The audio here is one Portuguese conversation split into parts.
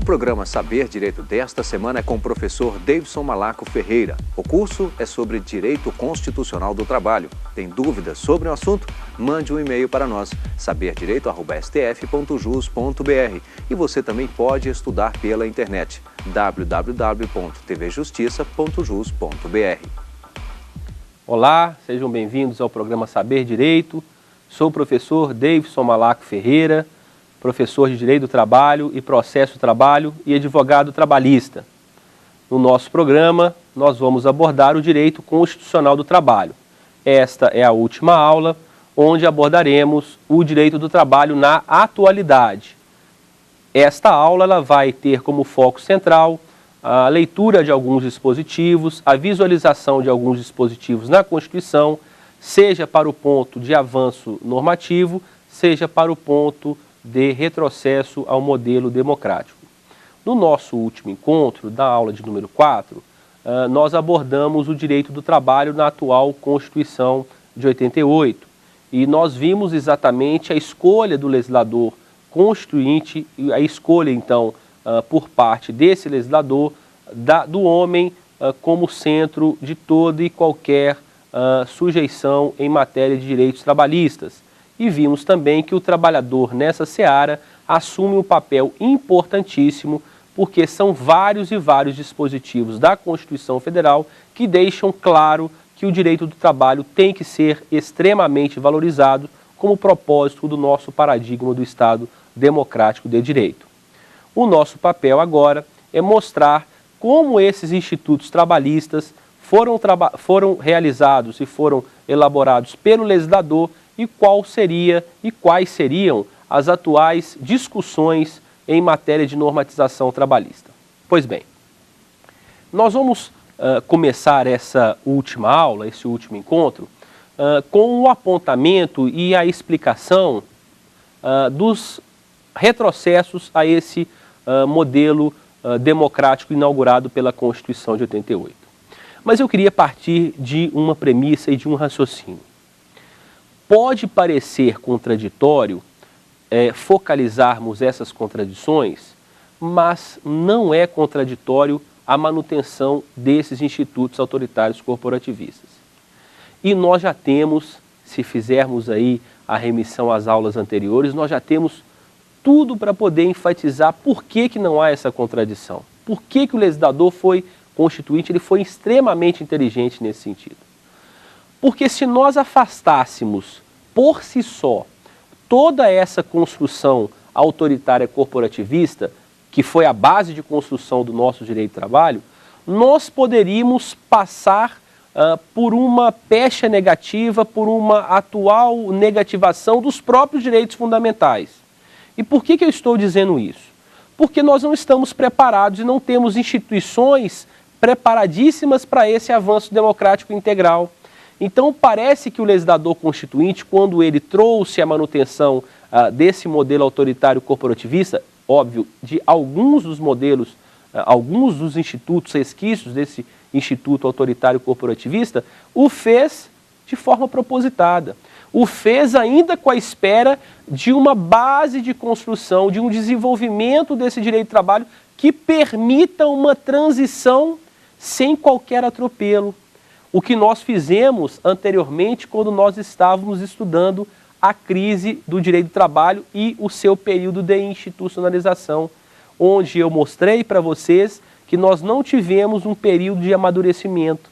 programa Saber Direito desta semana é com o professor Davidson Malaco Ferreira. O curso é sobre Direito Constitucional do Trabalho. Tem dúvidas sobre o assunto? Mande um e-mail para nós, saberdireito@stf.jus.br. E você também pode estudar pela internet, www.tvjustiça.jus.br. Olá, sejam bem-vindos ao programa Saber Direito. Sou o professor Davidson Malaco Ferreira, professor de Direito do Trabalho e Processo do Trabalho e advogado trabalhista. No nosso programa, nós vamos abordar o direito constitucional do trabalho. Esta é a última aula, onde abordaremos o direito do trabalho na atualidade. Esta aula ela vai ter como foco central a leitura de alguns dispositivos, a visualização de alguns dispositivos na Constituição, seja para o ponto de avanço normativo, seja para o ponto de retrocesso ao modelo democrático. No nosso último encontro, da aula de número 4, nós abordamos o direito do trabalho na atual Constituição de 88 e nós vimos exatamente a escolha do legislador constituinte, a escolha então por parte desse legislador do homem como centro de toda e qualquer sujeição em matéria de direitos trabalhistas. E vimos também que o trabalhador nessa seara assume um papel importantíssimo, porque são vários e vários dispositivos da Constituição Federal que deixam claro que o direito do trabalho tem que ser extremamente valorizado como propósito do nosso paradigma do Estado democrático de direito. O nosso papel agora é mostrar como esses institutos trabalhistas foram realizados e foram elaborados pelo legislador e quais seriam as atuais discussões em matéria de normatização trabalhista. Pois bem, nós vamos começar essa última aula, esse último encontro, com o apontamento e a explicação dos retrocessos a esse modelo democrático inaugurado pela Constituição de 88. Mas eu queria partir de uma premissa e de um raciocínio. Pode parecer contraditório focalizarmos essas contradições, mas não é contraditório a manutenção desses institutos autoritários corporativistas. E nós já temos, se fizermos aí a remissão às aulas anteriores, nós já temos tudo para poder enfatizar por que não há essa contradição. Por que o legislador constituinte ele foi extremamente inteligente nesse sentido. Porque se nós afastássemos por si só toda essa construção autoritária corporativista, que foi a base de construção do nosso direito do trabalho, nós poderíamos passar por uma pecha negativa, por uma atual negativação dos próprios direitos fundamentais. E por que eu estou dizendo isso? Porque nós não estamos preparados e não temos instituições preparadíssimas para esse avanço democrático integral. Então parece que o legislador constituinte, quando ele trouxe a manutenção desse modelo autoritário corporativista, óbvio, de alguns dos modelos, alguns dos institutos, resquícios desse instituto autoritário corporativista, o fez de forma propositada. O fez ainda com a espera de uma base de construção, de um desenvolvimento desse direito de trabalho que permita uma transição sem qualquer atropelo. O que nós fizemos anteriormente quando nós estávamos estudando a crise do direito do trabalho e o seu período de institucionalização, onde eu mostrei para vocês que nós não tivemos um período de amadurecimento.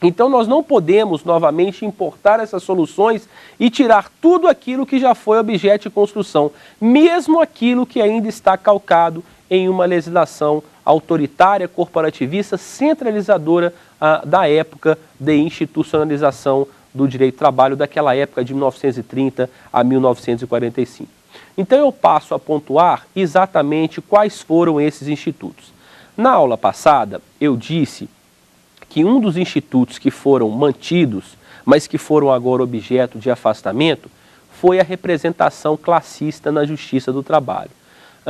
Então nós não podemos novamente importar essas soluções e tirar tudo aquilo que já foi objeto de construção, mesmo aquilo que ainda está calcado em uma legislação autoritária, corporativista, centralizadora da época de institucionalização do direito do trabalho, daquela época de 1930 a 1945. Então eu passo a pontuar exatamente quais foram esses institutos. Na aula passada eu disse que um dos institutos que foram mantidos, mas que foram agora objeto de afastamento, foi a representação classista na Justiça do Trabalho.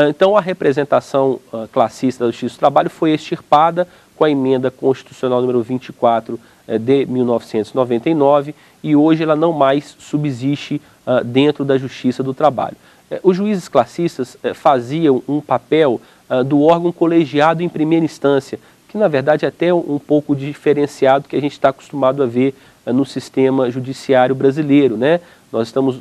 Então a representação classista da Justiça do Trabalho foi extirpada com a emenda constitucional número 24 de 1999 e hoje ela não mais subsiste dentro da Justiça do Trabalho. Os juízes classistas faziam um papel do órgão colegiado em primeira instância, que na verdade é até um pouco diferenciado do que a gente está acostumado a ver no sistema judiciário brasileiro, né? Nós estamos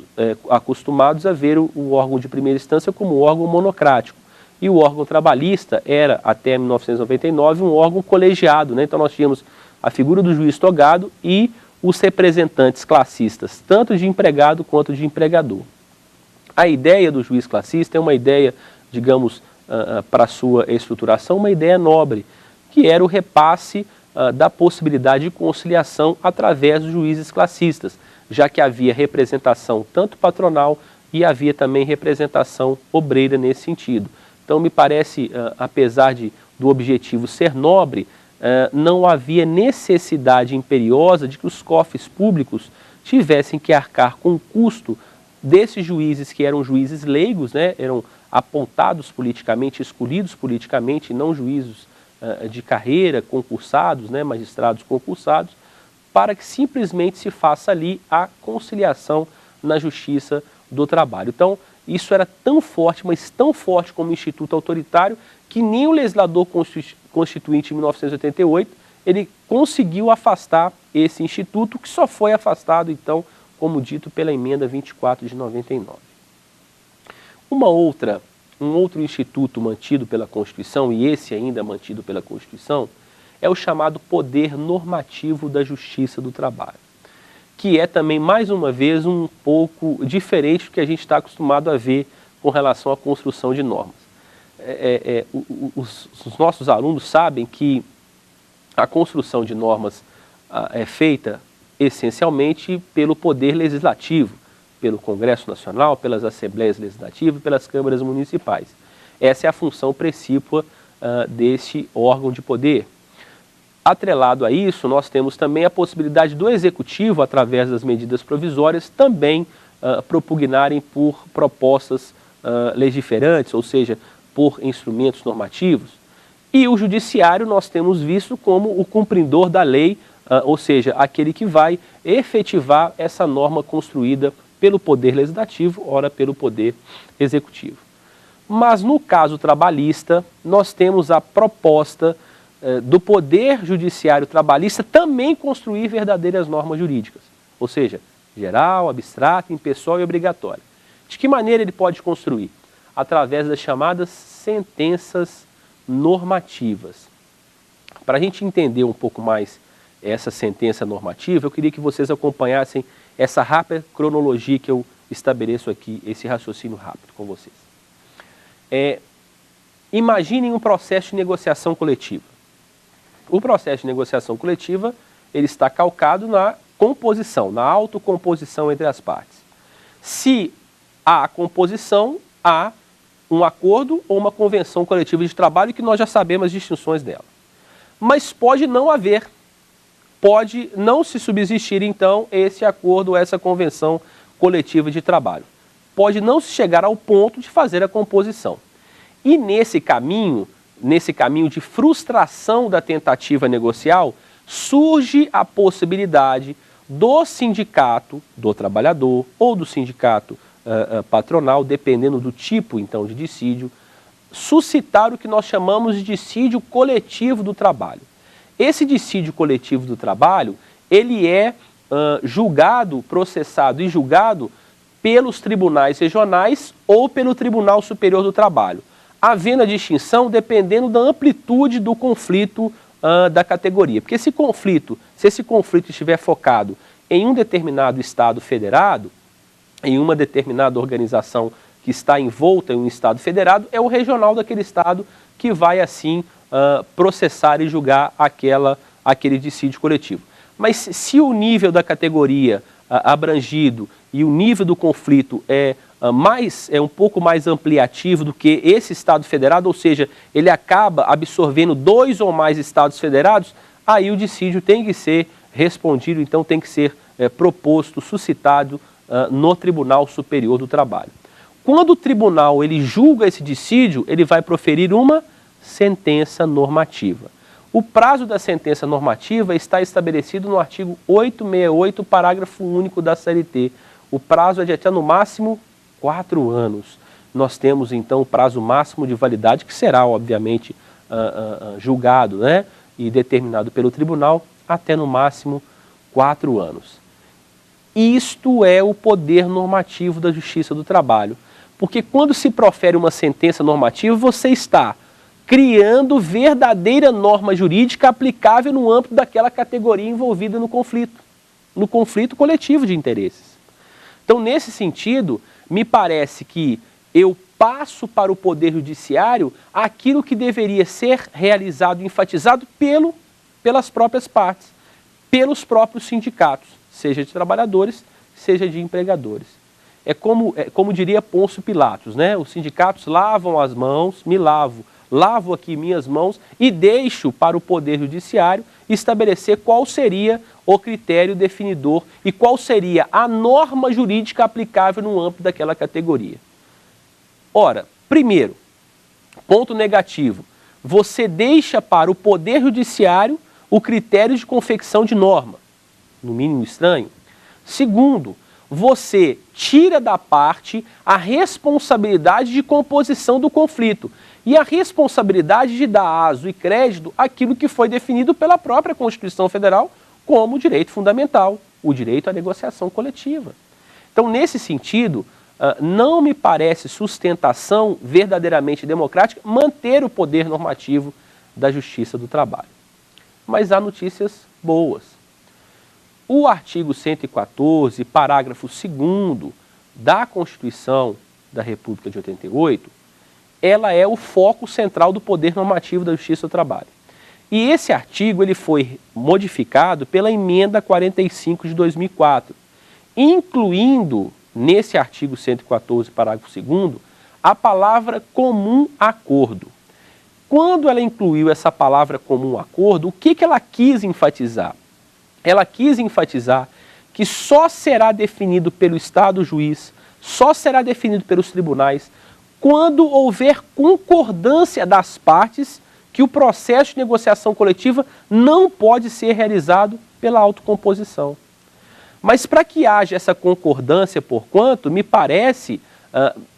acostumados a ver o órgão de primeira instância como um órgão monocrático. E o órgão trabalhista era, até 1999, um órgão colegiado, né? Então nós tínhamos a figura do juiz togado e os representantes classistas, tanto de empregado quanto de empregador. A ideia do juiz classista é uma ideia, digamos, para sua estruturação, uma ideia nobre, que era o repasse da possibilidade de conciliação através dos juízes classistas, já que havia representação tanto patronal e havia também representação obreira nesse sentido. Então me parece, apesar do objetivo ser nobre, não havia necessidade imperiosa de que os cofres públicos tivessem que arcar com o custo desses juízes que eram juízes leigos, né, eram apontados politicamente, escolhidos politicamente, não juízes de carreira, concursados, né, magistrados concursados, para que simplesmente se faça ali a conciliação na justiça do trabalho. Então, isso era tão forte, mas tão forte como instituto autoritário, que nem o legislador constituinte em 1988, ele conseguiu afastar esse instituto, que só foi afastado, então, como dito, pela emenda 24 de 99. Um outro instituto mantido pela Constituição, e esse ainda mantido pela Constituição, é o chamado poder normativo da justiça do trabalho, que é também, mais uma vez, um pouco diferente do que a gente está acostumado a ver com relação à construção de normas. Os nossos alunos sabem que a construção de normas é feita essencialmente pelo poder legislativo, pelo Congresso Nacional, pelas Assembleias Legislativas e pelas câmaras municipais. Essa é a função precípua desse órgão de poder. Atrelado a isso, nós temos também a possibilidade do Executivo, através das medidas provisórias, também propugnarem por propostas legiferantes, ou seja, por instrumentos normativos. E o Judiciário nós temos visto como o cumpridor da lei, ou seja, aquele que vai efetivar essa norma construída pelo Poder Legislativo, ora pelo Poder Executivo. Mas no caso trabalhista, nós temos a proposta do Poder Judiciário Trabalhista também construir verdadeiras normas jurídicas, ou seja, geral, abstrata, impessoal e obrigatória. De que maneira ele pode construir? Através das chamadas sentenças normativas. Para a gente entender um pouco mais essa sentença normativa, eu queria que vocês acompanhassem essa rápida cronologia que eu estabeleço aqui, esse raciocínio rápido com vocês. Imaginem um processo de negociação coletiva. O processo de negociação coletiva, ele está calcado na composição, na autocomposição entre as partes. Se há a composição, há um acordo ou uma convenção coletiva de trabalho, que nós já sabemos as distinções dela. Mas pode não haver, pode não se subsistir, então, esse acordo ou essa convenção coletiva de trabalho. Pode não se chegar ao ponto de fazer a composição. E nesse caminho de frustração da tentativa negocial, surge a possibilidade do sindicato do trabalhador ou do sindicato patronal, dependendo do tipo, então, de dissídio, suscitar o que nós chamamos de dissídio coletivo do trabalho. Esse dissídio coletivo do trabalho, ele é julgado, processado e julgado pelos tribunais regionais ou pelo Tribunal Superior do Trabalho, havendo a distinção dependendo da amplitude do conflito da categoria. Porque se esse conflito estiver focado em um determinado Estado federado, em uma determinada organização que está envolta em um Estado federado, é o regional daquele Estado que vai, assim, processar e julgar aquele dissídio coletivo. Mas se o nível da categoria abrangido e o nível do conflito é um pouco mais ampliativo do que esse Estado federado, ou seja, ele acaba absorvendo 2 ou mais Estados federados, aí o dissídio tem que ser respondido, então tem que ser proposto, suscitado no Tribunal Superior do Trabalho. Quando o tribunal ele julga esse dissídio, ele vai proferir uma sentença normativa. O prazo da sentença normativa está estabelecido no artigo 868, parágrafo único da CLT. O prazo é de até no máximo 4 anos. nós temos então o prazo máximo de validade, que será obviamente julgado, né, e determinado pelo tribunal, até no máximo 4 anos. Isto é o poder normativo da Justiça do Trabalho, porque quando se profere uma sentença normativa, você está criando verdadeira norma jurídica aplicável no âmbito daquela categoria envolvida no conflito coletivo de interesses. Então, nesse sentido, me parece que eu passo para o Poder Judiciário aquilo que deveria ser realizado e enfatizado pelas próprias partes, pelos próprios sindicatos, seja de trabalhadores, seja de empregadores. É como diria Pôncio Pilatos, né? Os sindicatos lavam as mãos, me lavo aqui minhas mãos e deixo para o Poder Judiciário estabelecer qual seria o critério definidor e qual seria a norma jurídica aplicável no âmbito daquela categoria. Ora, primeiro, ponto negativo, você deixa para o Poder Judiciário o critério de confecção de norma, no mínimo estranho. Segundo, você tira da parte a responsabilidade de composição do conflito e a responsabilidade de dar aso e crédito àquilo que foi definido pela própria Constituição Federal como direito fundamental, o direito à negociação coletiva. Então, nesse sentido, não me parece sustentação verdadeiramente democrática manter o poder normativo da Justiça do Trabalho. Mas há notícias boas. O artigo 114, parágrafo 2º da Constituição da República de 88, ela é o foco central do poder normativo da Justiça do Trabalho. E esse artigo ele foi modificado pela emenda 45 de 2004, incluindo nesse artigo 114, parágrafo 2º, a palavra comum acordo. Quando ela incluiu essa palavra comum acordo, o que ela quis enfatizar? Ela quis enfatizar que só será definido pelo Estado juiz, só será definido pelos tribunais, quando houver concordância das partes que o processo de negociação coletiva não pode ser realizado pela autocomposição. Mas para que haja essa concordância, porquanto, me parece,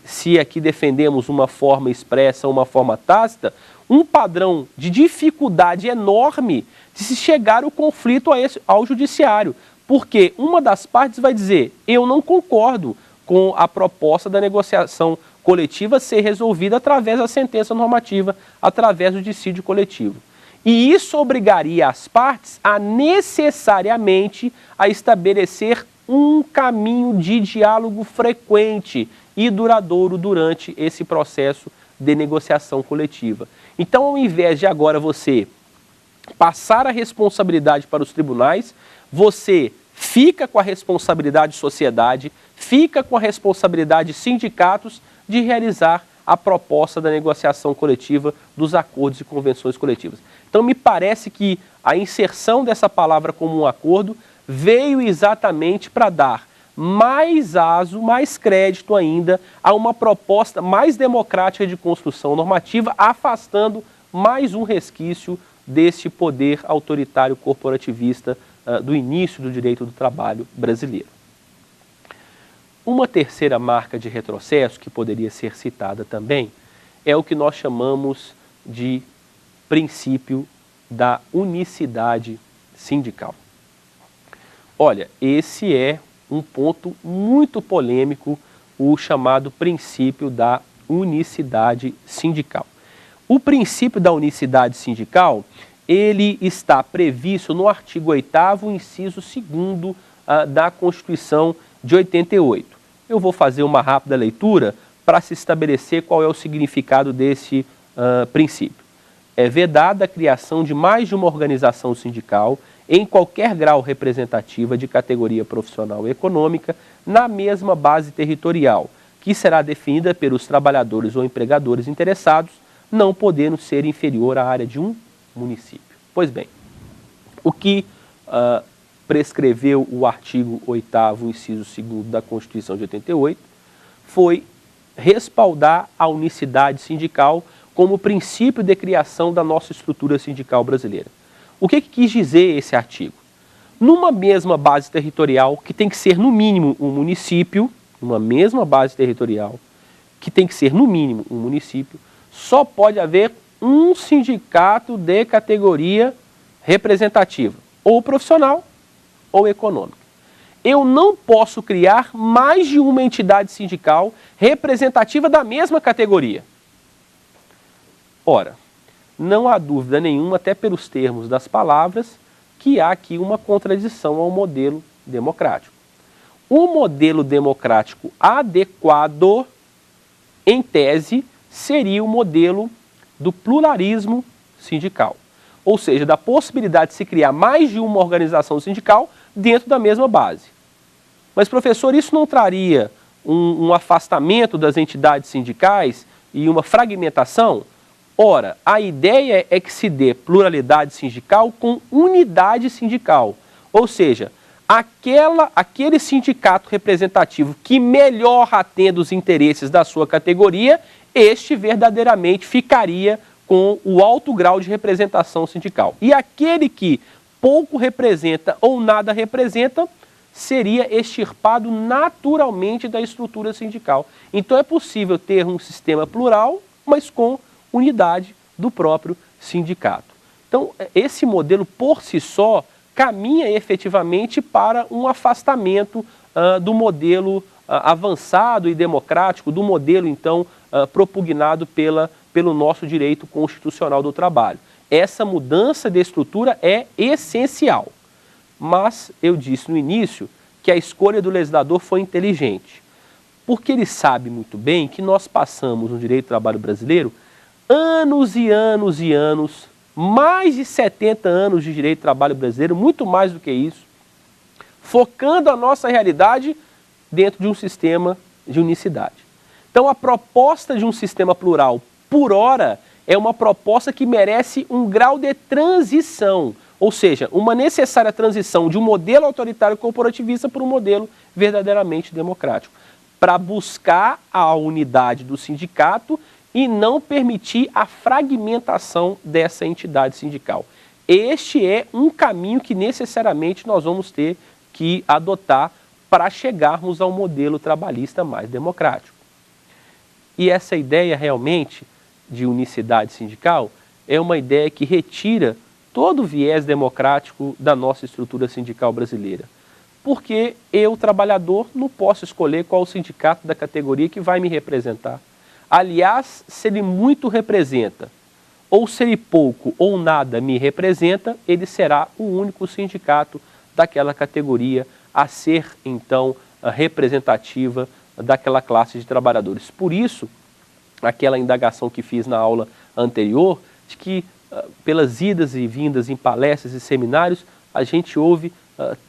se aqui defendemos uma forma expressa ou uma forma tácita, um padrão de dificuldade enorme de se chegar o conflito ao judiciário. Porque uma das partes vai dizer, eu não concordo com a proposta da negociação coletiva ser resolvida através da sentença normativa, através do dissídio coletivo. E isso obrigaria as partes a necessariamente a estabelecer um caminho de diálogo frequente e duradouro durante esse processo de negociação coletiva. Então, ao invés de agora você passar a responsabilidade para os tribunais, você fica com a responsabilidade sociedade, fica com a responsabilidade sindicatos de realizar a proposta da negociação coletiva dos acordos e convenções coletivas. Então, me parece que a inserção dessa palavra como um acordo veio exatamente para dar mais aso, mais crédito ainda a uma proposta mais democrática de construção normativa, afastando mais um resquício desse poder autoritário corporativista do início do direito do trabalho brasileiro. Uma terceira marca de retrocesso, que poderia ser citada também, é o que nós chamamos de princípio da unicidade sindical. Olha, esse é um ponto muito polêmico, o chamado princípio da unicidade sindical. O princípio da unicidade sindical, ele está previsto no artigo 8º, inciso 2º da Constituição de 88. Eu vou fazer uma rápida leitura para se estabelecer qual é o significado desse princípio. É vedada a criação de mais de uma organização sindical em qualquer grau representativa de categoria profissional e econômica na mesma base territorial, que será definida pelos trabalhadores ou empregadores interessados, não podendo ser inferior à área de um município. Pois bem, o que prescreveu o artigo 8º, inciso 2º da Constituição de 88, foi respaldar a unicidade sindical como princípio de criação da nossa estrutura sindical brasileira. O que quis dizer esse artigo? Numa mesma base territorial, que tem que ser no mínimo um município, numa mesma base territorial, que tem que ser, no mínimo, um município, só pode haver um sindicato de categoria representativa, ou profissional ou econômica. Eu não posso criar mais de uma entidade sindical representativa da mesma categoria. Ora, não há dúvida nenhuma, até pelos termos das palavras, que há aqui uma contradição ao modelo democrático. O modelo democrático adequado, em tese, seria o modelo do pluralismo sindical. Ou seja, da possibilidade de se criar mais de uma organização sindical dentro da mesma base. Mas, professor, isso não traria um afastamento das entidades sindicais e uma fragmentação? Ora, a ideia é que se dê pluralidade sindical com unidade sindical. Ou seja, aquele sindicato representativo que melhor atenda os interesses da sua categoria, este verdadeiramente ficaria com o alto grau de representação sindical. E aquele que pouco representa ou nada representa, seria extirpado naturalmente da estrutura sindical. Então é possível ter um sistema plural, mas com unidade do próprio sindicato. Então esse modelo por si só caminha efetivamente para um afastamento do modelo avançado e democrático, do modelo então propugnado pelo nosso direito constitucional do trabalho. Essa mudança de estrutura é essencial. Mas eu disse no início que a escolha do legislador foi inteligente, porque ele sabe muito bem que nós passamos no direito do trabalho brasileiro anos e anos e anos, mais de 70 anos de direito do trabalho brasileiro, muito mais do que isso, focando a nossa realidade dentro de um sistema de unicidade. Então a proposta de um sistema plural, por hora, é uma proposta que merece um grau de transição, ou seja, uma necessária transição de um modelo autoritário corporativista para um modelo verdadeiramente democrático, para buscar a unidade do sindicato e não permitir a fragmentação dessa entidade sindical. Este é um caminho que necessariamente nós vamos ter que adotar para chegarmos ao modelo trabalhista mais democrático. E essa ideia realmente de unicidade sindical é uma ideia que retira todo o viés democrático da nossa estrutura sindical brasileira. Porque eu, trabalhador, não posso escolher qual o sindicato da categoria que vai me representar. Aliás, se ele muito representa, ou se ele pouco ou nada me representa, ele será o único sindicato daquela categoria a ser, então, representativa daquela classe de trabalhadores. Por isso, aquela indagação que fiz na aula anterior, de que pelas idas e vindas em palestras e seminários, a gente ouve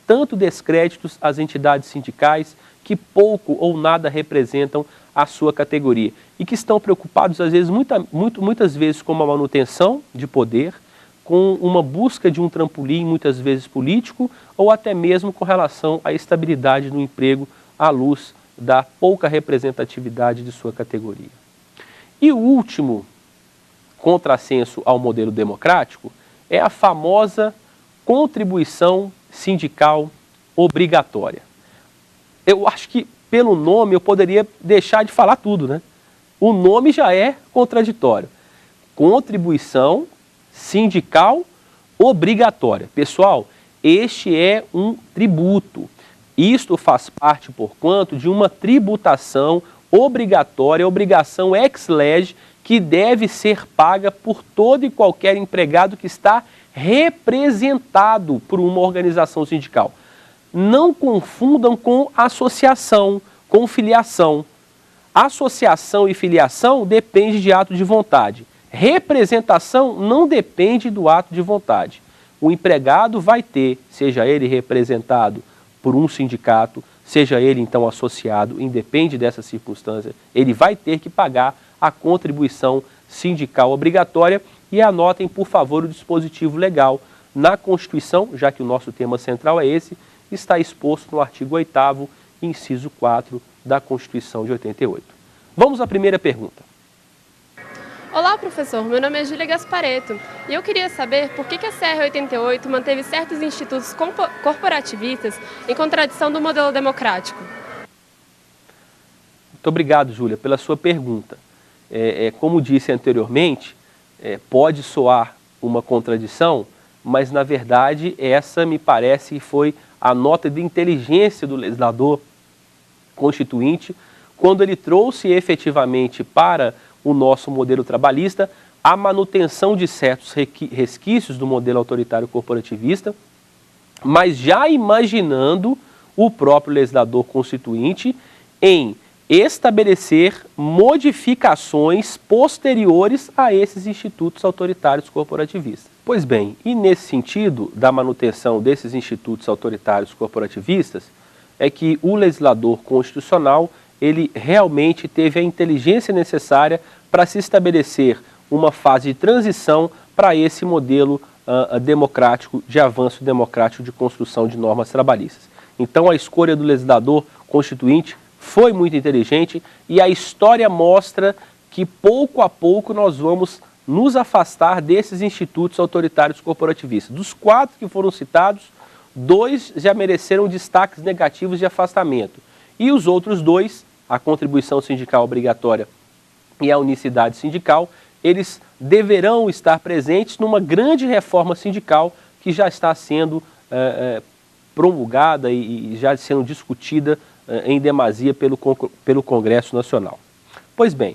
tanto descréditos às entidades sindicais que pouco ou nada representam a sua categoria e que estão preocupados, às vezes, muitas vezes com uma manutenção de poder, com uma busca de um trampolim, muitas vezes político, ou até mesmo com relação à estabilidade no emprego à luz da pouca representatividade de sua categoria. E o último contrassenso ao modelo democrático é a famosa contribuição sindical obrigatória. Eu acho que pelo nome eu poderia deixar de falar tudo, né? O nome já é contraditório. Contribuição sindical obrigatória. Pessoal, este é um tributo. Isto faz parte, porquanto, de uma tributação obrigatória, obrigação ex lege, que deve ser paga por todo e qualquer empregado que está representado por uma organização sindical. Não confundam com associação, com filiação. Associação e filiação depende de ato de vontade. Representação não depende do ato de vontade. O empregado vai ter, seja ele representado por um sindicato, seja ele então associado, independe dessa circunstância, ele vai ter que pagar a contribuição sindical obrigatória. E anotem, por favor, o dispositivo legal. Na Constituição, já que o nosso tema central é esse, está exposto no artigo 8º, inciso 4 da Constituição de 88. Vamos à primeira pergunta. Olá, professor. Meu nome é Júlia Gasparetto e eu queria saber por que a CR88 manteve certos institutos corporativistas em contradição do modelo democrático. Muito obrigado, Júlia, pela sua pergunta. Como disse anteriormente, pode soar uma contradição, mas na verdade essa me parece que foi a nota de inteligência do legislador constituinte quando ele trouxe efetivamente para o nosso modelo trabalhista a manutenção de certos resquícios do modelo autoritário corporativista, mas já imaginando o próprio legislador constituinte em estabelecer modificações posteriores a esses institutos autoritários corporativistas. Pois bem, e nesse sentido da manutenção desses institutos autoritários corporativistas, é que o legislador constitucional, ele realmente teve a inteligência necessária para se estabelecer uma fase de transição para esse modelo democrático, de avanço democrático de construção de normas trabalhistas. Então a escolha do legislador constituinte foi muito inteligente e a história mostra que pouco a pouco nós vamos nos afastar desses institutos autoritários corporativistas. Dos 4 que foram citados, 2 já mereceram destaques negativos de afastamento. E os outros 2, a contribuição sindical obrigatória e a unicidade sindical, eles deverão estar presentes numa grande reforma sindical que já está sendo promulgada e já sendo discutida em demasia pelo Congresso Nacional. Pois bem,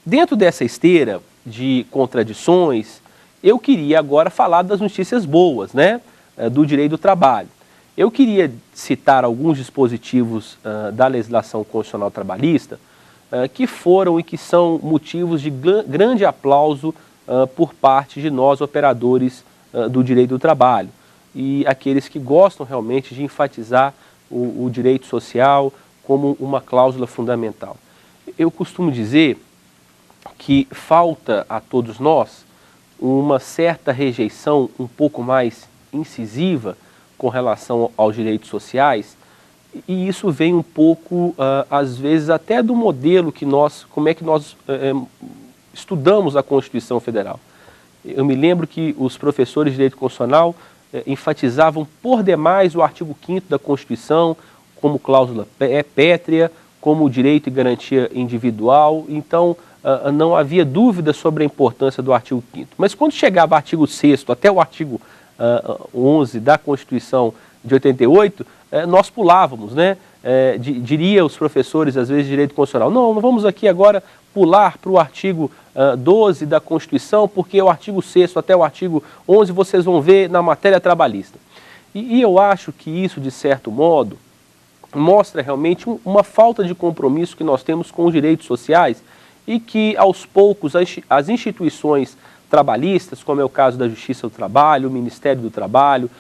dentro dessa esteira de contradições, eu queria agora falar das notícias boas, né, do direito do trabalho. Eu queria citar alguns dispositivos da legislação constitucional trabalhista que foram e que são motivos de grande aplauso por parte de nós, operadores do direito do trabalho, e aqueles que gostam realmente de enfatizar o direito social como uma cláusula fundamental. Eu costumo dizer que falta a todos nós uma certa rejeição um pouco mais incisiva com relação aos direitos sociais, e isso vem um pouco, às vezes, até do modelo que como é que nós estudamos a Constituição Federal. Eu me lembro que os professores de direito constitucional enfatizavam por demais o artigo 5º da Constituição como cláusula pétrea, como direito e garantia individual. Então, não havia dúvida sobre a importância do artigo 5º. Mas quando chegava o artigo 6º até o artigo 11 da Constituição de 88, nós pulávamos, né? Diria os professores, às vezes, de direito constitucional, não vamos aqui agora pular para o artigo 12 da Constituição, porque o artigo 6º até o artigo 11 vocês vão ver na matéria trabalhista. E eu acho que isso, de certo modo, mostra realmente uma falta de compromisso que nós temos com os direitos sociais e que, aos poucos, as instituições trabalhistas, como é o caso da Justiça do Trabalho, o Ministério do Trabalho,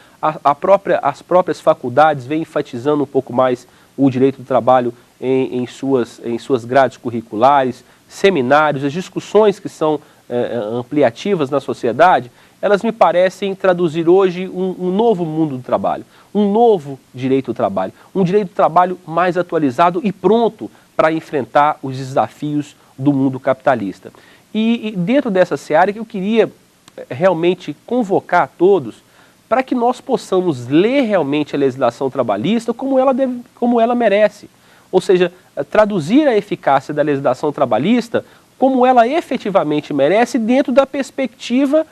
as próprias faculdades vêm enfatizando um pouco mais o direito do trabalho em suas grades curriculares, seminários, as discussões que são ampliativas na sociedade, elas me parecem traduzir hoje um novo mundo do trabalho, um novo direito do trabalho, um direito do trabalho mais atualizado e pronto para enfrentar os desafios do mundo capitalista. E dentro dessa seara que eu queria realmente convocar a todos para que nós possamos ler realmente a legislação trabalhista como ela merece. Ou seja, traduzir a eficácia da legislação trabalhista como ela efetivamente merece dentro da perspectiva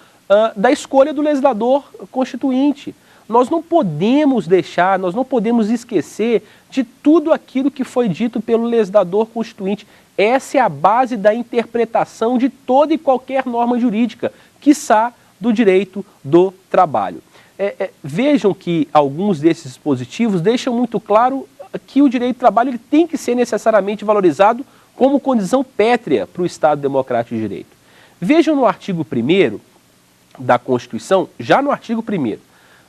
da escolha do legislador constituinte. Nós não podemos deixar, nós não podemos esquecer de tudo aquilo que foi dito pelo legislador constituinte. Essa é a base da interpretação de toda e qualquer norma jurídica, quiçá do direito do trabalho. Vejam que alguns desses dispositivos deixam muito claro que o direito do trabalho ele tem que ser necessariamente valorizado como condição pétrea para o Estado Democrático de Direito. Vejam no artigo 1º da Constituição, já no artigo 1º,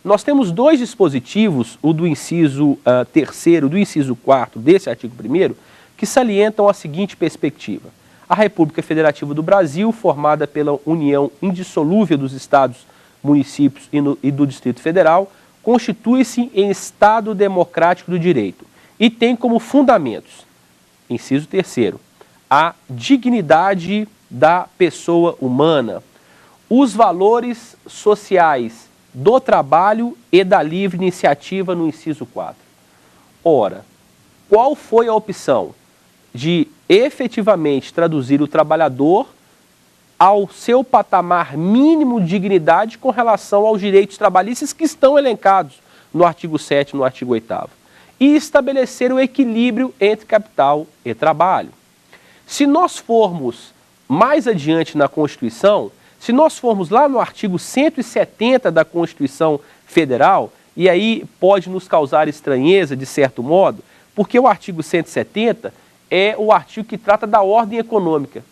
nós temos 2 dispositivos, o do inciso 3º, do inciso 4º desse artigo 1º, que salientam a seguinte perspectiva. A República Federativa do Brasil, formada pela união indissolúvel dos estados, municípios e do Distrito Federal, constitui-se em Estado democrático do direito e tem como fundamentos, inciso 3º, a dignidade da pessoa humana, os valores sociais do trabalho e da livre iniciativa no inciso 4. Ora, qual foi a opção? de efetivamente traduzir o trabalhador ao seu patamar mínimo de dignidade com relação aos direitos trabalhistas que estão elencados no artigo 7º e no artigo 8º. E estabelecer o equilíbrio entre capital e trabalho. Se nós formos mais adiante na Constituição, se nós formos lá no artigo 170 da Constituição Federal, e aí pode nos causar estranheza de certo modo, porque o artigo 170 é o artigo que trata da ordem econômica.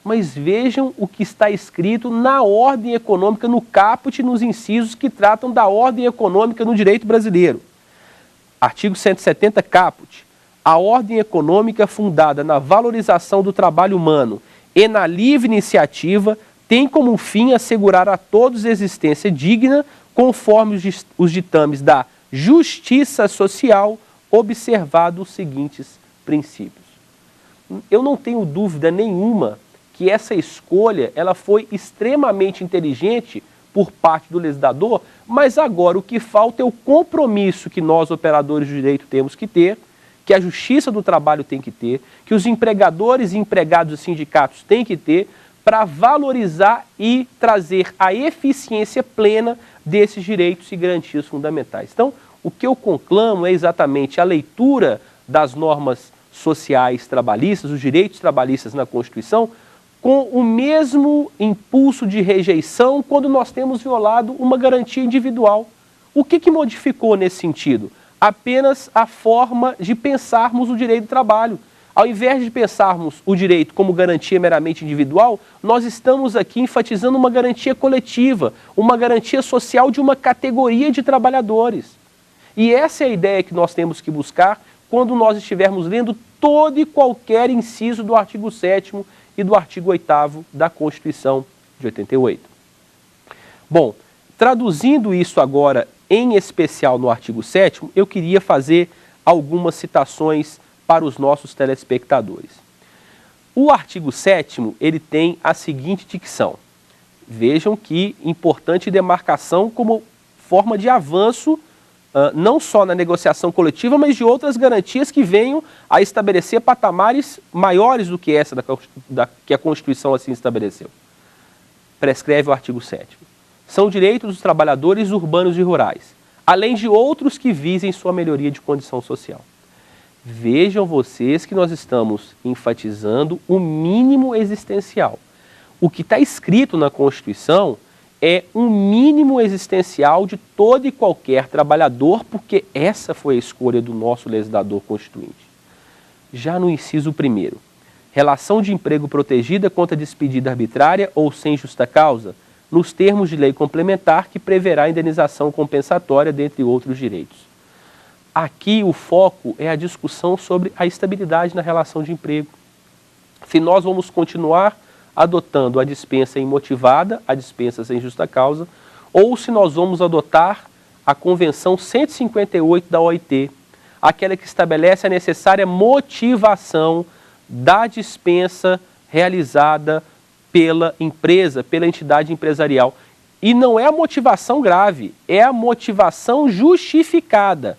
Mas vejam o que está escrito na ordem econômica, no caput, nos incisos que tratam da ordem econômica no direito brasileiro. Artigo 170 caput. A ordem econômica fundada na valorização do trabalho humano e na livre iniciativa tem como fim assegurar a todos existência digna, conforme os ditames da justiça social, observados os seguintes princípios. Eu não tenho dúvida nenhuma que essa escolha ela foi extremamente inteligente por parte do legislador, mas agora o que falta é o compromisso que nós, operadores de direito, temos que ter, que a Justiça do Trabalho tem que ter, que os empregadores e empregados e sindicatos têm que ter, para valorizar e trazer a eficiência plena desses direitos e garantias fundamentais. Então, o que eu conclamo é exatamente a leitura das normas sociais trabalhistas, os direitos trabalhistas na Constituição, com o mesmo impulso de rejeição quando nós temos violado uma garantia individual. O que modificou nesse sentido? Apenas a forma de pensarmos o direito do trabalho. Ao invés de pensarmos o direito como garantia meramente individual, nós estamos aqui enfatizando uma garantia coletiva, uma garantia social de uma categoria de trabalhadores. E essa é a ideia que nós temos que buscar quando nós estivermos lendo todo e qualquer inciso do artigo 7º e do artigo 8º da Constituição de 88. Bom, traduzindo isso agora, em especial no artigo 7º, eu queria fazer algumas citações para os nossos telespectadores. O artigo 7º, ele tem a seguinte dicção. Vejam que importante demarcação como forma de avanço, não só na negociação coletiva, mas de outras garantias que venham a estabelecer patamares maiores do que essa que a Constituição assim estabeleceu. Prescreve o artigo 7º. São direitos dos trabalhadores urbanos e rurais, além de outros que visem sua melhoria de condição social. Vejam vocês que nós estamos enfatizando o mínimo existencial. O que está escrito na Constituição é um mínimo existencial de todo e qualquer trabalhador, porque essa foi a escolha do nosso legislador constituinte. Já no inciso 1º, relação de emprego protegida contra despedida arbitrária ou sem justa causa, nos termos de lei complementar que preverá indenização compensatória, dentre outros direitos. Aqui o foco é a discussão sobre a estabilidade na relação de emprego. Se nós vamos continuar adotando a dispensa imotivada, a dispensa sem justa causa, ou se nós vamos adotar a Convenção 158 da OIT, aquela que estabelece a necessária motivação da dispensa realizada pela empresa, pela entidade empresarial. E não é a motivação grave, é a motivação justificada.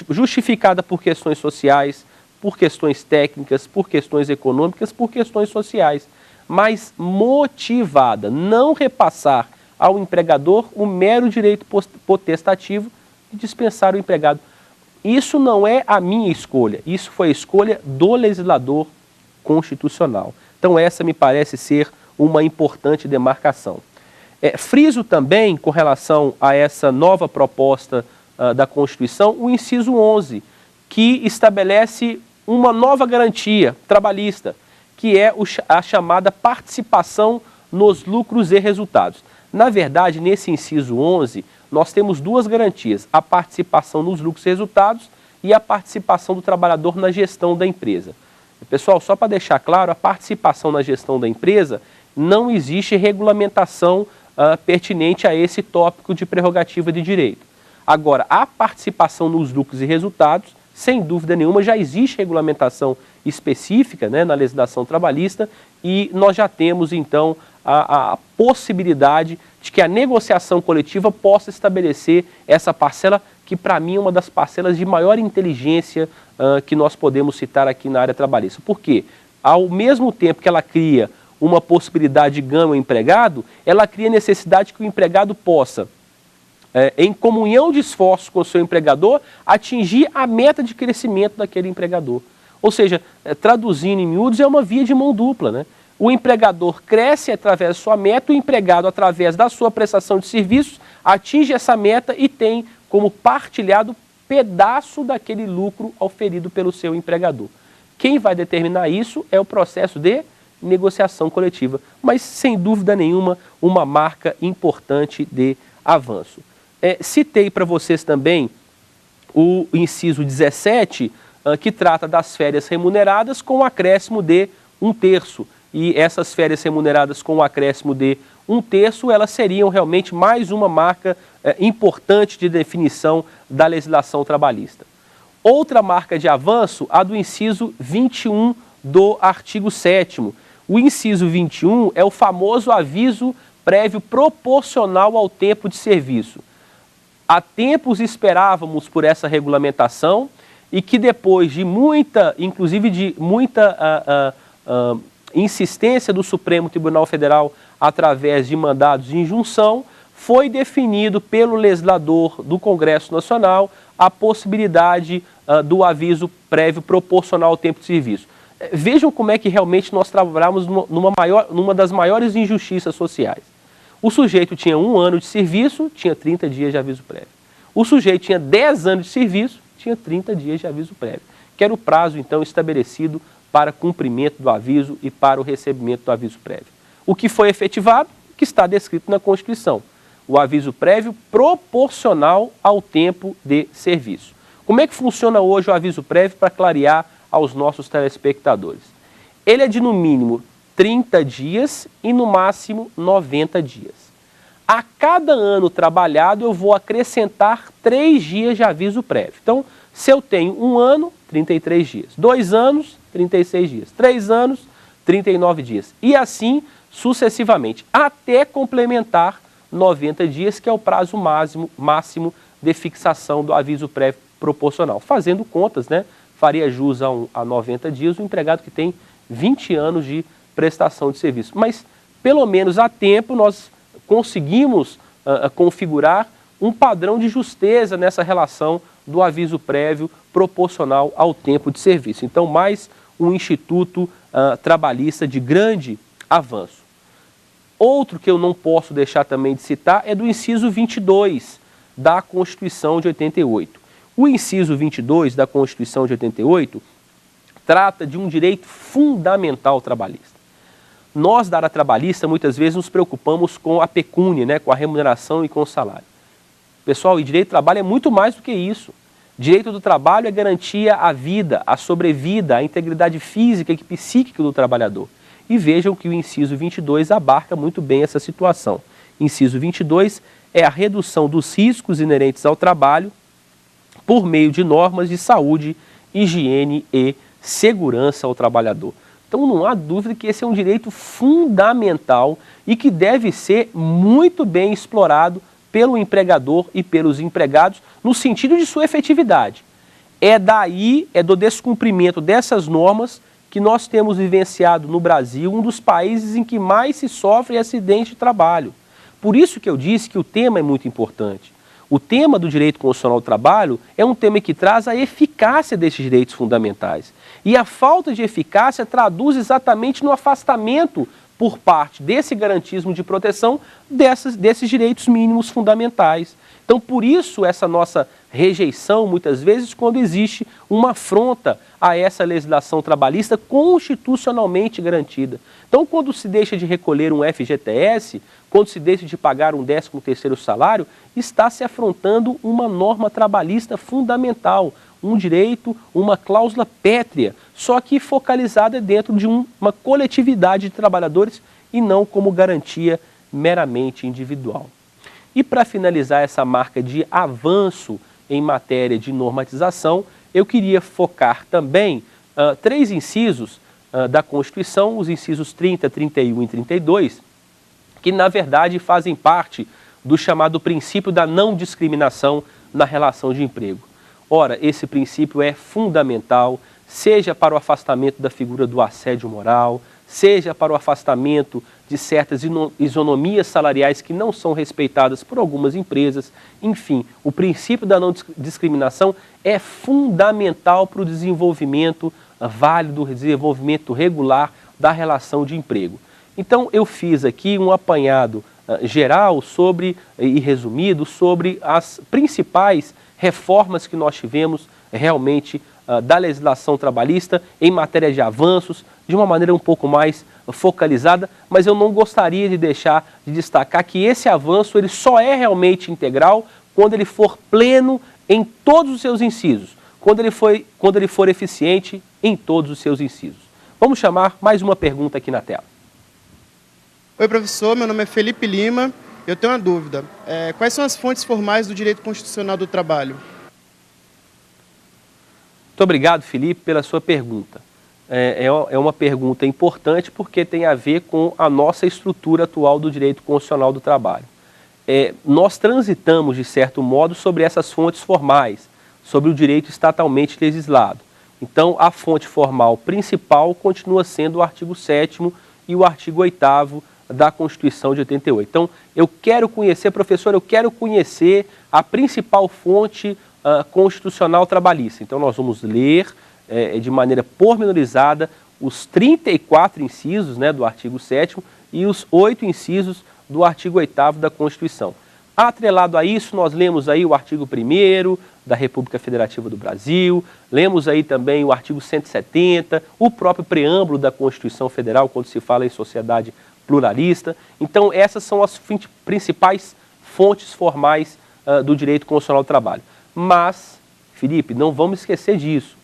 Justificada por questões sociais, por questões técnicas, por questões econômicas, por questões sociais. Mas motivada, não repassar ao empregador o mero direito potestativo de dispensar o empregado. Isso não é a minha escolha, isso foi a escolha do legislador constitucional. Então essa me parece ser uma importante demarcação. Friso também, com relação a essa nova proposta da Constituição, o inciso 11, que estabelece uma nova garantia trabalhista, que é a chamada participação nos lucros e resultados. Na verdade, nesse inciso 11, nós temos duas garantias, a participação nos lucros e resultados e a participação do trabalhador na gestão da empresa. Pessoal, só para deixar claro, a participação na gestão da empresa, não existe regulamentação pertinente a esse tópico de prerrogativa de direito. Agora, a participação nos lucros e resultados, sem dúvida nenhuma, já existe regulamentação específica, né, na legislação trabalhista, e nós já temos, então, a possibilidade de que a negociação coletiva possa estabelecer essa parcela que, para mim, é uma das parcelas de maior inteligência que nós podemos citar aqui na área trabalhista. Por quê? Ao mesmo tempo que ela cria uma possibilidade de ganho ao empregado, ela cria a necessidade que o empregado possa, em comunhão de esforços com o seu empregador, atingir a meta de crescimento daquele empregador. Ou seja, traduzindo em miúdos, é uma via de mão dupla, né? O empregador cresce através da sua meta, o empregado, através da sua prestação de serviços, atinge essa meta e tem como partilhado pedaço daquele lucro auferido pelo seu empregador. Quem vai determinar isso é o processo de negociação coletiva, mas sem dúvida nenhuma uma marca importante de avanço. Citei para vocês também o inciso 17, que trata das férias remuneradas com o acréscimo de 1/3. E essas férias remuneradas com o acréscimo de 1/3, elas seriam realmente mais uma marca importante de definição da legislação trabalhista. Outra marca de avanço, a do inciso 21 do artigo 7º. O inciso 21 é o famoso aviso prévio proporcional ao tempo de serviço. Há tempos esperávamos por essa regulamentação e que depois de muita, inclusive de muita insistência do Supremo Tribunal Federal através de mandados de injunção, foi definido pelo legislador do Congresso Nacional a possibilidade do aviso prévio proporcional ao tempo de serviço. Vejam como é que realmente nós trabalhamos numa das maiores injustiças sociais. O sujeito tinha 1 ano de serviço, tinha 30 dias de aviso prévio. O sujeito tinha 10 anos de serviço, tinha 30 dias de aviso prévio, que era o prazo, então, estabelecido para cumprimento do aviso e para o recebimento do aviso prévio. O que foi efetivado, que está descrito na Constituição. O aviso prévio proporcional ao tempo de serviço. Como é que funciona hoje o aviso prévio para clarear aos nossos telespectadores? Ele é de no mínimo 30 dias e no máximo 90 dias. A cada ano trabalhado eu vou acrescentar 3 dias de aviso prévio. Então, se eu tenho 1 ano, 33 dias. 2 anos, 36 dias. 3 anos, 39 dias. E assim sucessivamente, até complementar 90 dias, que é o prazo máximo de fixação do aviso prévio proporcional. Fazendo contas, né, faria jus a 90 dias o empregado que tem 20 anos de prestação de serviço. Mas, pelo menos a tempo, nós conseguimos configurar um padrão de justeza nessa relação do aviso prévio proporcional ao tempo de serviço. Então, mais um instituto trabalhista de grande avanço. Outro que eu não posso deixar também de citar é do inciso 22 da Constituição de 88. O inciso 22 da Constituição de 88 trata de um direito fundamental trabalhista. Nós, da área trabalhista, muitas vezes nos preocupamos com a pecúnia, né, com a remuneração e com o salário. Pessoal, e direito do trabalho é muito mais do que isso. Direito do trabalho é garantia à vida, à sobrevida, à integridade física e psíquica do trabalhador. E vejam que o inciso 22 abarca muito bem essa situação. Inciso 22 é a redução dos riscos inerentes ao trabalho por meio de normas de saúde, higiene e segurança ao trabalhador. Então não há dúvida que esse é um direito fundamental e que deve ser muito bem explorado pelo empregador e pelos empregados no sentido de sua efetividade. É do descumprimento dessas normas que nós temos vivenciado no Brasil, um dos países em que mais se sofre acidente de trabalho. Por isso que eu disse que o tema é muito importante. O tema do direito constitucional do trabalho é um tema que traz a eficácia desses direitos fundamentais. E a falta de eficácia traduz exatamente no afastamento por parte desse garantismo de proteção desses direitos mínimos fundamentais. Então, por isso, essa nossa rejeição, muitas vezes, quando existe uma afronta a essa legislação trabalhista constitucionalmente garantida. Então, quando se deixa de recolher um FGTS, quando se deixa de pagar um 13º salário, está se afrontando uma norma trabalhista fundamental, um direito, uma cláusula pétrea, só que focalizada dentro de uma coletividade de trabalhadores e não como garantia meramente individual. E para finalizar essa marca de avanço em matéria de normatização, eu queria focar também 3 incisos da Constituição, os incisos 30, 31 e 32, que na verdade fazem parte do chamado princípio da não discriminação na relação de emprego. Ora, esse princípio é fundamental, seja para o afastamento da figura do assédio moral, seja para o afastamento de certas isonomias salariais que não são respeitadas por algumas empresas. Enfim, o princípio da não discriminação é fundamental para o desenvolvimento válido, desenvolvimento regular da relação de emprego. Então, eu fiz aqui um apanhado geral e resumido sobre as principais reformas que nós tivemos realmente da legislação trabalhista em matéria de avanços, de uma maneira um pouco mais focalizada, mas eu não gostaria de deixar de destacar que esse avanço ele só é realmente integral quando ele for pleno em todos os seus incisos, quando ele for eficiente em todos os seus incisos. Vamos chamar mais uma pergunta aqui na tela. Oi, professor, meu nome é Felipe Lima. Eu tenho uma dúvida. Quais são as fontes formais do direito constitucional do trabalho? Muito obrigado, Felipe, pela sua pergunta. É uma pergunta importante porque tem a ver com a nossa estrutura atual do direito constitucional do trabalho. Nós transitamos, de certo modo, sobre essas fontes formais, sobre o direito estatalmente legislado. Então, a fonte formal principal continua sendo o artigo 7º e o artigo 8º da Constituição de 88. Então, eu quero conhecer, professor, eu quero conhecer a principal fonte constitucional trabalhista. Então, nós vamos ler de maneira pormenorizada os 34 incisos, né, do artigo 7º e os 8 incisos do artigo 8º da Constituição. Atrelado a isso, nós lemos aí o artigo 1º da República Federativa do Brasil, lemos aí também o artigo 170, o próprio preâmbulo da Constituição Federal, quando se fala em sociedade pluralista. Então, essas são as principais fontes formais do direito constitucional do trabalho. Mas, Felipe, não vamos esquecer disso.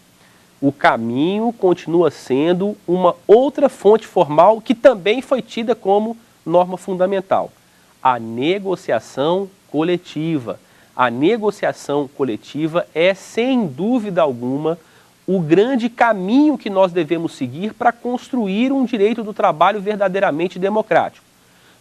O caminho continua sendo uma outra fonte formal que também foi tida como norma fundamental: a negociação coletiva. A negociação coletiva é, sem dúvida alguma, o grande caminho que nós devemos seguir para construir um direito do trabalho verdadeiramente democrático.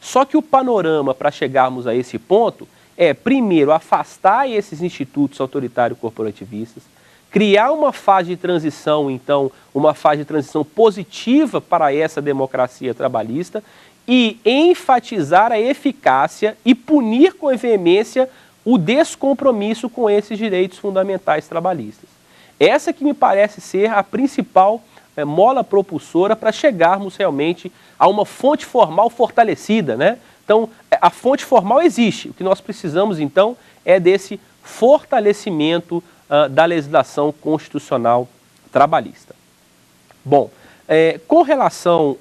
Só que o panorama para chegarmos a esse ponto é, primeiro, afastar esses institutos autoritário-corporativistas, criar uma fase de transição, então, uma fase de transição positiva para essa democracia trabalhista e enfatizar a eficácia e punir com veemência o descompromisso com esses direitos fundamentais trabalhistas. Essa que me parece ser a principal mola propulsora para chegarmos realmente a uma fonte formal fortalecida, né? Então, a fonte formal existe. O que nós precisamos, então, é desse fortalecimento da legislação constitucional trabalhista. Bom, com relação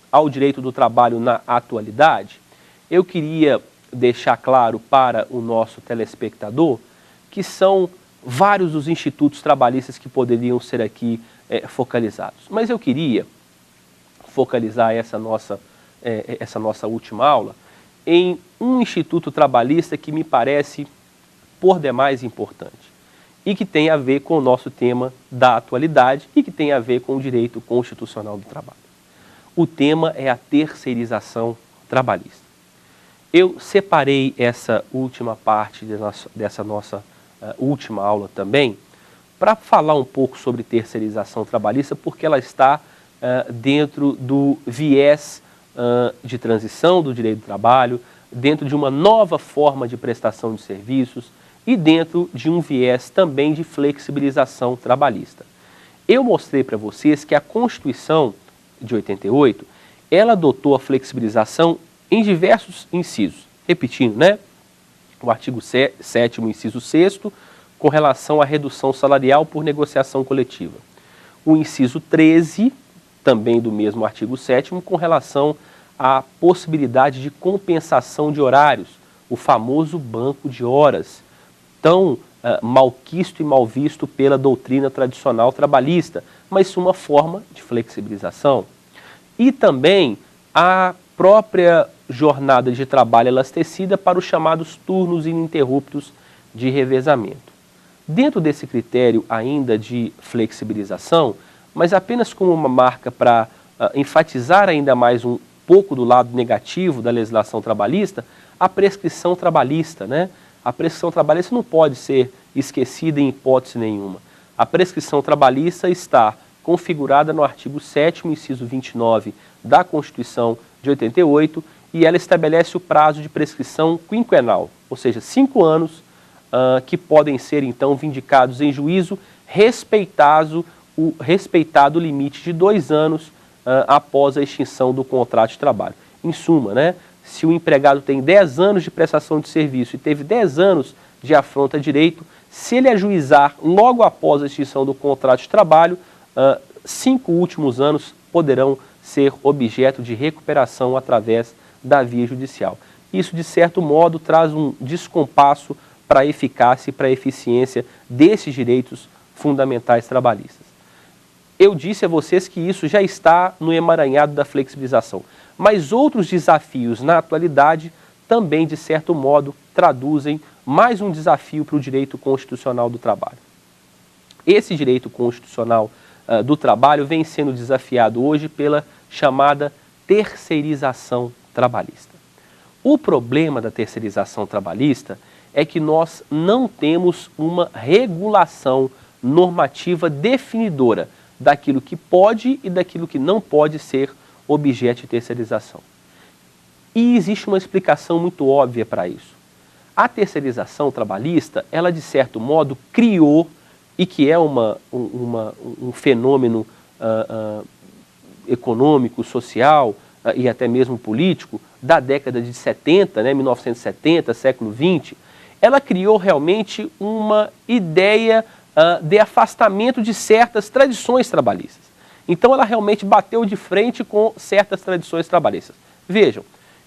ao direito do trabalho na atualidade, eu queria deixar claro para o nosso telespectador que são vários os institutos trabalhistas que poderiam ser aqui focalizados. Mas eu queria focalizar essa nossa última aula em um instituto trabalhista que me parece por demais importante e que tem a ver com o nosso tema da atualidade e que tem a ver com o direito constitucional do trabalho. O tema é a terceirização trabalhista. Eu separei essa última parte dessa nossa última aula também para falar um pouco sobre terceirização trabalhista, porque ela está dentro do viés de transição do direito do trabalho, dentro de uma nova forma de prestação de serviços e dentro de um viés também de flexibilização trabalhista. Eu mostrei para vocês que a Constituição de 88, ela adotou a flexibilização em diversos incisos. Repetindo, né? O artigo 7º, inciso 6º, com relação à redução salarial por negociação coletiva. O inciso 13, também do mesmo artigo 7º, com relação à possibilidade de compensação de horários, o famoso banco de horas, tão malquisto e mal visto pela doutrina tradicional trabalhista, mas uma forma de flexibilização. E também a própria jornada de trabalho elastecida para os chamados turnos ininterruptos de revezamento. Dentro desse critério ainda de flexibilização, mas apenas como uma marca para enfatizar ainda mais pouco do lado negativo da legislação trabalhista, a prescrição trabalhista, né? A prescrição trabalhista não pode ser esquecida em hipótese nenhuma. A prescrição trabalhista está configurada no artigo 7º, inciso 29 da Constituição de 88, e ela estabelece o prazo de prescrição quinquenal, ou seja, 5 anos, que podem ser então vindicados em juízo, respeitado o limite de 2 anos após a extinção do contrato de trabalho. Em suma, né, se o empregado tem 10 anos de prestação de serviço e teve 10 anos de afronta a direito, se ele ajuizar logo após a extinção do contrato de trabalho, 5 últimos anos poderão ser objeto de recuperação através da via judicial. Isso, de certo modo, traz um descompasso para a eficácia e para a eficiência desses direitos fundamentais trabalhistas. Eu disse a vocês que isso já está no emaranhado da flexibilização, mas outros desafios na atualidade também, de certo modo, traduzem mais um desafio para o direito constitucional do trabalho. Esse direito constitucional do trabalho vem sendo desafiado hoje pela chamada terceirização trabalhista. O problema da terceirização trabalhista é que nós não temos uma regulação normativa definidora daquilo que pode e daquilo que não pode ser objeto de terceirização. E existe uma explicação muito óbvia para isso. A terceirização trabalhista, ela de certo modo criou, e que é um fenômeno econômico, social e até mesmo político da década de 70, né, 1970, século XX, ela criou realmente uma ideia de afastamento de certas tradições trabalhistas. Então ela realmente bateu de frente com certas tradições trabalhistas. Vejam,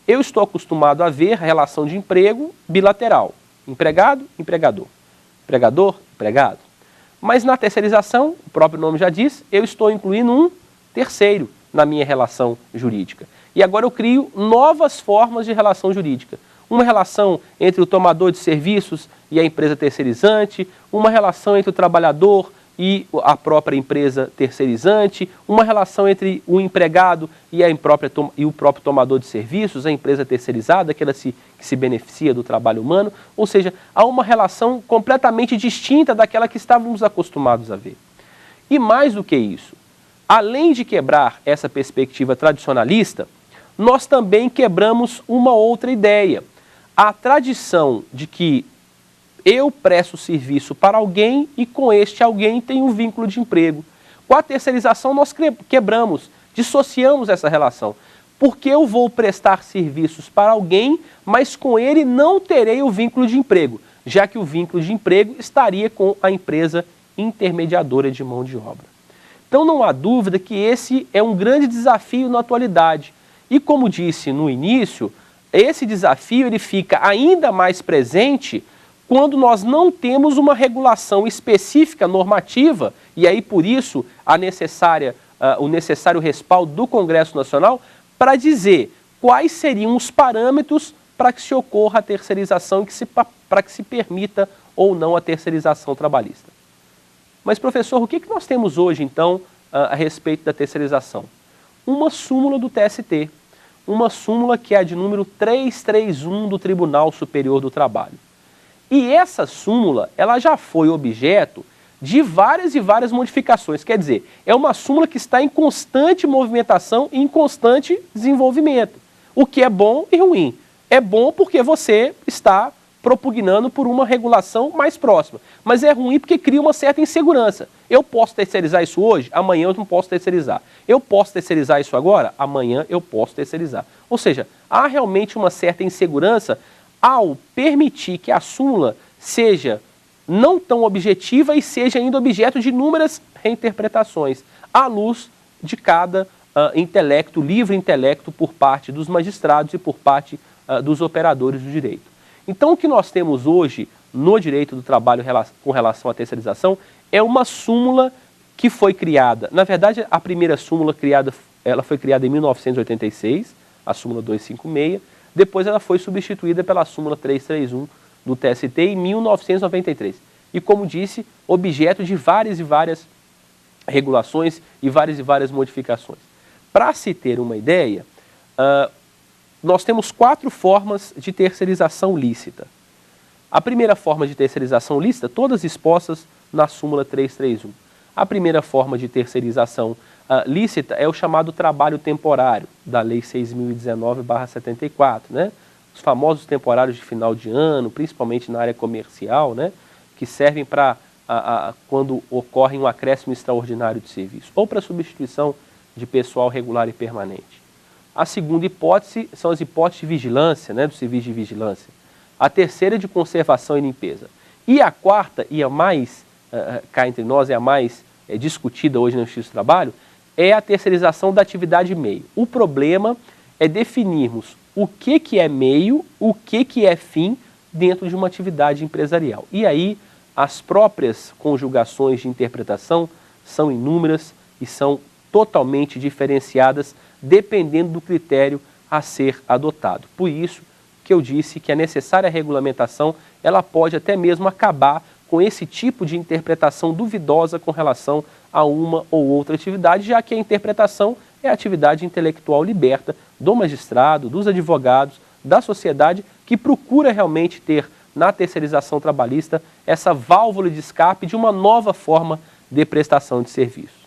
eu estou acostumado a ver relação de emprego bilateral, empregado, empregador, empregador, empregado. Mas na terceirização, o próprio nome já diz, eu estou incluindo um terceiro na minha relação jurídica. E agora eu crio novas formas de relação jurídica. Uma relação entre o tomador de serviços e a empresa terceirizante, uma relação entre o trabalhador e a própria empresa terceirizante, uma relação entre o empregado e o próprio tomador de serviços, a empresa terceirizada, aquela que se beneficia do trabalho humano. Ou seja, há uma relação completamente distinta daquela que estávamos acostumados a ver. E mais do que isso, além de quebrar essa perspectiva tradicionalista, nós também quebramos uma outra ideia. A tradição de que eu presto serviço para alguém e com este alguém tem um vínculo de emprego. Com a terceirização nós quebramos, dissociamos essa relação. Porque eu vou prestar serviços para alguém, mas com ele não terei o vínculo de emprego, já que o vínculo de emprego estaria com a empresa intermediadora de mão de obra. Então não há dúvida que esse é um grande desafio na atualidade. E como disse no início, esse desafio ele fica ainda mais presente quando nós não temos uma regulação específica normativa, e aí por isso o necessário respaldo do Congresso Nacional para dizer quais seriam os parâmetros para que se ocorra a terceirização e para que se permita ou não a terceirização trabalhista. Mas professor, o que nós temos hoje então a respeito da terceirização? Uma súmula do TST, uma súmula que é a de número 331 do Tribunal Superior do Trabalho. E essa súmula, ela já foi objeto de várias e várias modificações. Quer dizer, é uma súmula que está em constante movimentação e em constante desenvolvimento. O que é bom e ruim. É bom porque você está propugnando por uma regulação mais próxima. Mas é ruim porque cria uma certa insegurança. Eu posso terceirizar isso hoje, amanhã eu não posso terceirizar. Eu posso terceirizar isso agora, amanhã eu posso terceirizar. Ou seja, há realmente uma certa insegurança ao permitir que a súmula seja não tão objetiva e seja ainda objeto de inúmeras reinterpretações, à luz de cada livre intelecto por parte dos magistrados e por parte dos operadores do direito. Então o que nós temos hoje no direito do trabalho com relação à terceirização é uma súmula que foi criada, na verdade a primeira súmula ela foi criada em 1986, a súmula 256, depois ela foi substituída pela súmula 331 do TST em 1993. E como disse, objeto de várias e várias regulações e várias modificações. Para se ter uma ideia, nós temos 4 formas de terceirização lícita. A primeira forma de terceirização lícita, todas expostas na súmula 331. A primeira forma de terceirização lícita é o chamado trabalho temporário, da Lei 6.019/74, né? Os famosos temporários de final de ano, principalmente na área comercial, né? Que servem para quando ocorre um acréscimo extraordinário de serviço, ou para substituição de pessoal regular e permanente. A segunda hipótese são as hipóteses de vigilância, né? Do serviço de vigilância. A terceira de conservação e limpeza. E a quarta, e a mais, cá entre nós, é a mais discutida hoje na Justiça do Trabalho, é a terceirização da atividade meio. O problema é definirmos o que é meio, o que é fim dentro de uma atividade empresarial. E aí, as próprias conjugações de interpretação são inúmeras e são totalmente diferenciadas dependendo do critério a ser adotado. Por isso que eu disse que a necessária regulamentação, ela pode até mesmo acabar com esse tipo de interpretação duvidosa com relação a uma ou outra atividade, já que a interpretação é a atividade intelectual liberta do magistrado, dos advogados, da sociedade, que procura realmente ter na terceirização trabalhista essa válvula de escape de uma nova forma de prestação de serviço.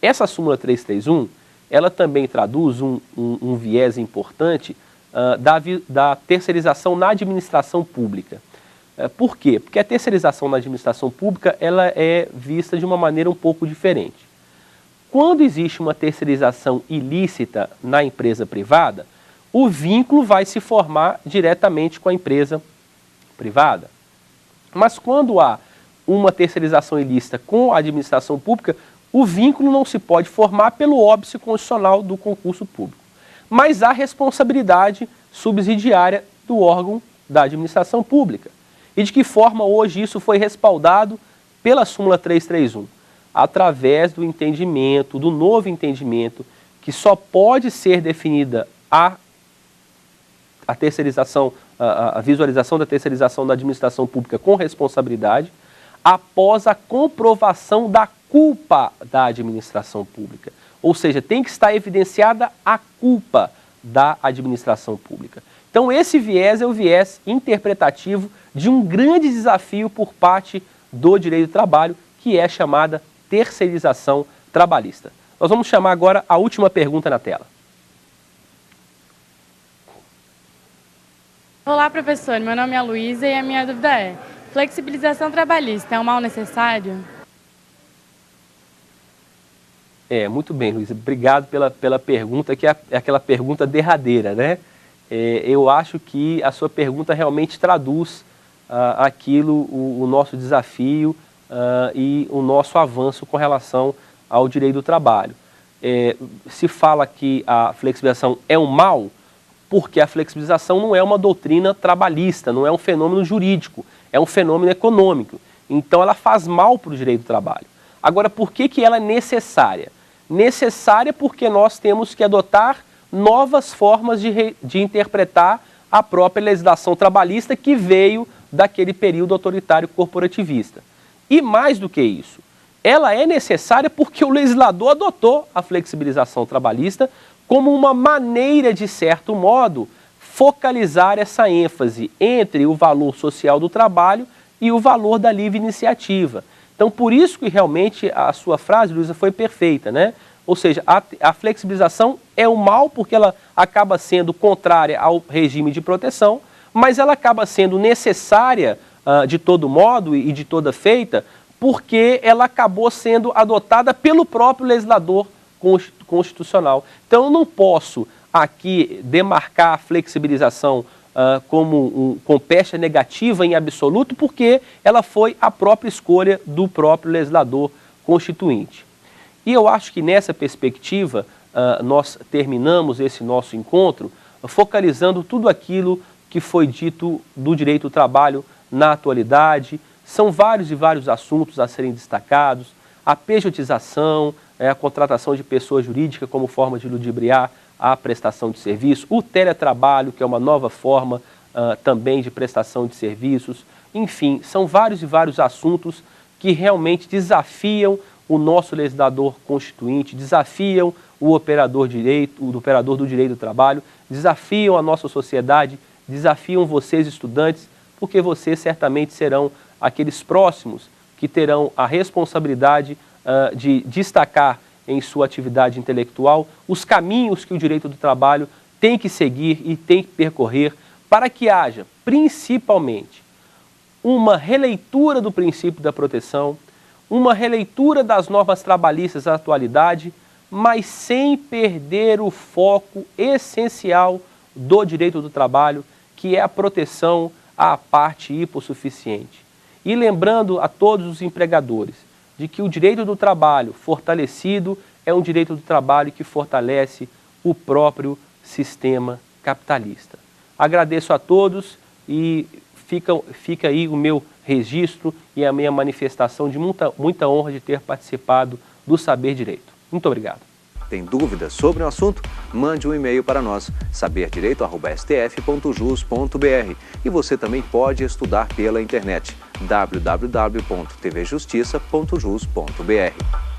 Essa súmula 331, ela também traduz um viés importante da terceirização na administração pública. Por quê? Porque a terceirização na administração pública ela é vista de uma maneira um pouco diferente. Quando existe uma terceirização ilícita na empresa privada, o vínculo vai se formar diretamente com a empresa privada. Mas quando há uma terceirização ilícita com a administração pública, o vínculo não se pode formar pelo óbice constitucional do concurso público. Mas há responsabilidade subsidiária do órgão da administração pública. E de que forma hoje isso foi respaldado pela súmula 331? Através do entendimento, do novo entendimento, que só pode ser definida a terceirização, a visualização da terceirização da administração pública com responsabilidade, após a comprovação da culpa da administração pública. Ou seja, tem que estar evidenciada a culpa da administração pública. Então esse viés é o viés interpretativo de um grande desafio por parte do direito do trabalho, que é a chamada terceirização trabalhista. Nós vamos chamar agora a última pergunta na tela. Olá, professor. Meu nome é Luísa e a minha dúvida é: flexibilização trabalhista é um mal necessário? Muito bem, Luísa. Obrigado pela pergunta, que é aquela pergunta derradeira, né? Eu acho que a sua pergunta realmente traduz aquilo, o nosso desafio e o nosso avanço com relação ao direito do trabalho. Se fala que a flexibilização é um mal, porque a flexibilização não é uma doutrina trabalhista, não é um fenômeno jurídico, é um fenômeno econômico. Então ela faz mal para o direito do trabalho. Agora, por que ela é necessária? Necessária porque nós temos que adotar novas formas de interpretar a própria legislação trabalhista que veio daquele período autoritário corporativista. E mais do que isso, ela é necessária porque o legislador adotou a flexibilização trabalhista como uma maneira, de certo modo, focalizar essa ênfase entre o valor social do trabalho e o valor da livre iniciativa. Então, por isso que realmente a sua frase, Luísa, foi perfeita, né? Ou seja, a flexibilização é um mal porque ela acaba sendo contrária ao regime de proteção, mas ela acaba sendo necessária de todo modo e de toda feita porque ela acabou sendo adotada pelo próprio legislador constitucional. Então, eu não posso aqui demarcar a flexibilização com pecha negativa em absoluto, porque ela foi a própria escolha do próprio legislador constituinte. E eu acho que nessa perspectiva nós terminamos esse nosso encontro focalizando tudo aquilo que foi dito do direito do trabalho na atualidade. São vários e vários assuntos a serem destacados: a pejotização, a contratação de pessoa jurídica como forma de ludibriar a prestação de serviço, o teletrabalho, que é uma nova forma também de prestação de serviços. Enfim, são vários e vários assuntos que realmente desafiam o nosso legislador constituinte, desafiam o operador do direito do trabalho, desafiam a nossa sociedade, desafiam vocês, estudantes, porque vocês certamente serão aqueles próximos que terão a responsabilidade de destacar em sua atividade intelectual os caminhos que o direito do trabalho tem que seguir e tem que percorrer para que haja, principalmente, uma releitura do princípio da proteção, uma releitura das normas trabalhistas da atualidade, mas sem perder o foco essencial do direito do trabalho, que é a proteção à parte hipossuficiente. E lembrando a todos os empregadores de que o direito do trabalho fortalecido é um direito do trabalho que fortalece o próprio sistema capitalista. Agradeço a todos e fica aí o meu registro e a minha manifestação de muita honra de ter participado do Saber Direito. Muito obrigado. Tem dúvidas sobre o assunto? Mande um e-mail para nós, saberdireito@stf.jus.br. E você também pode estudar pela internet, www.tvjustiça.jus.br.